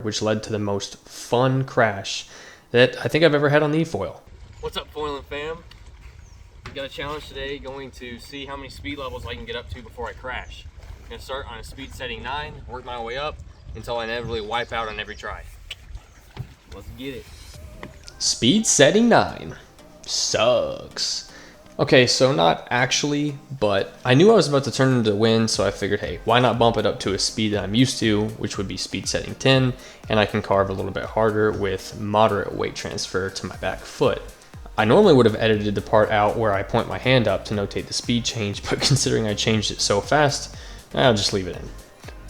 which led to the most fun crash that I think I've ever had on the eFoil. What's up, foiling fam? We got a challenge today, going to see how many speed levels I can get up to before I crash. I'm gonna start on a speed setting 9, work my way up until I inevitably wipe out on every try. Let's get it. Speed setting 9 sucks. Okay, so not actually, but I knew I was about to turn into the wind, so I figured, hey, why not bump it up to a speed that I'm used to, which would be speed setting 10, and I can carve a little bit harder with moderate weight transfer to my back foot. I normally would have edited the part out where I point my hand up to notate the speed change, but considering I changed it so fast, I'll just leave it in.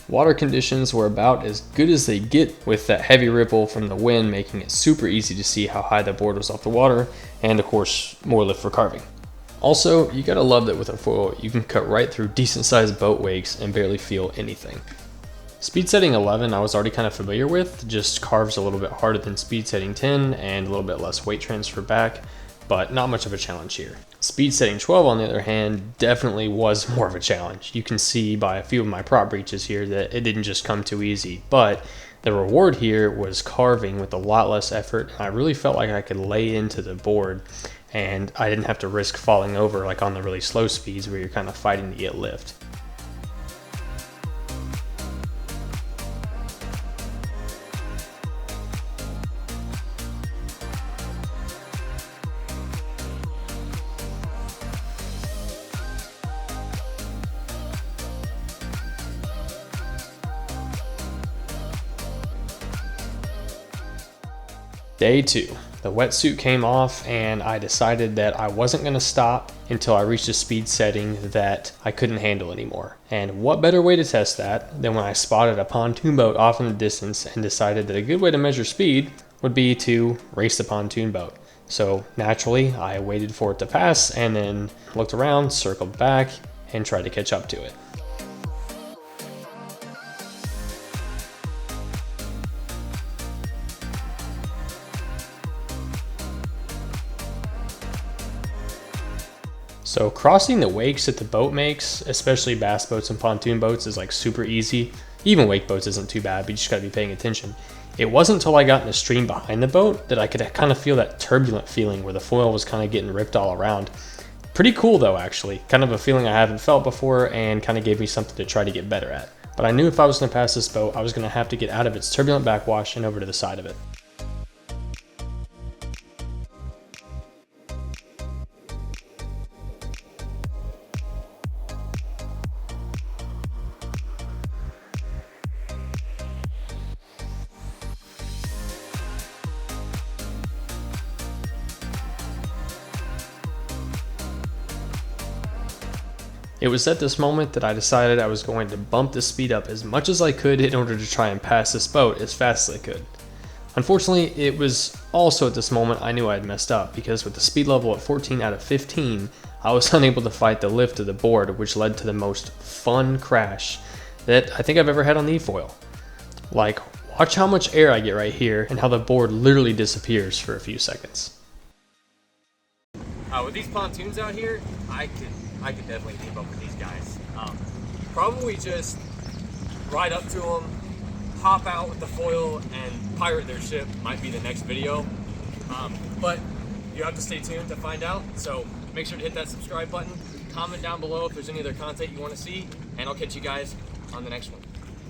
Water conditions were about as good as they get, with that heavy ripple from the wind making it super easy to see how high the board was off the water, and of course, more lift for carving. Also, you gotta love that with a foil, you can cut right through decent sized boat wakes and barely feel anything. Speed setting 11 I was already kind of familiar with, just carves a little bit harder than speed setting 10 and a little bit less weight transfer back, but not much of a challenge here. Speed setting 12 on the other hand definitely was more of a challenge. You can see by a few of my prop breaches here that it didn't just come too easy, but the reward here was carving with a lot less effort. I really felt like I could lay into the board and I didn't have to risk falling over like on the really slow speeds where you're kind of fighting to get lift. Day 2. The wetsuit came off and I decided that I wasn't going to stop until I reached a speed setting that I couldn't handle anymore. And what better way to test that than when I spotted a pontoon boat off in the distance and decided that a good way to measure speed would be to race the pontoon boat. So naturally, I waited for it to pass and then looked around, circled back, and tried to catch up to it. So crossing the wakes that the boat makes, especially bass boats and pontoon boats, is like super easy. Even wake boats isn't too bad, but you just gotta be paying attention. It wasn't until I got in the stream behind the boat that I could kind of feel that turbulent feeling where the foil was kind of getting ripped all around. Pretty cool though, actually. Kind of a feeling I haven't felt before and kind of gave me something to try to get better at. But I knew if I was gonna pass this boat, I was gonna have to get out of its turbulent backwash and over to the side of it. It was at this moment that I decided I was going to bump the speed up as much as I could in order to try and pass this boat as fast as I could. Unfortunately, it was also at this moment I knew I had messed up, because with the speed level at 14 out of 15, I was unable to fight the lift of the board, which led to the most fun crash that I think I've ever had on the eFoil. Like, watch how much air I get right here and how the board literally disappears for a few seconds. With these pontoons out here, I could definitely keep up with these guys. Probably just ride up to them, hop out with the foil, and pirate their ship might be the next video. But you have to stay tuned to find out. So make sure to hit that subscribe button, comment down below if there's any other content you want to see, and I'll catch you guys on the next one.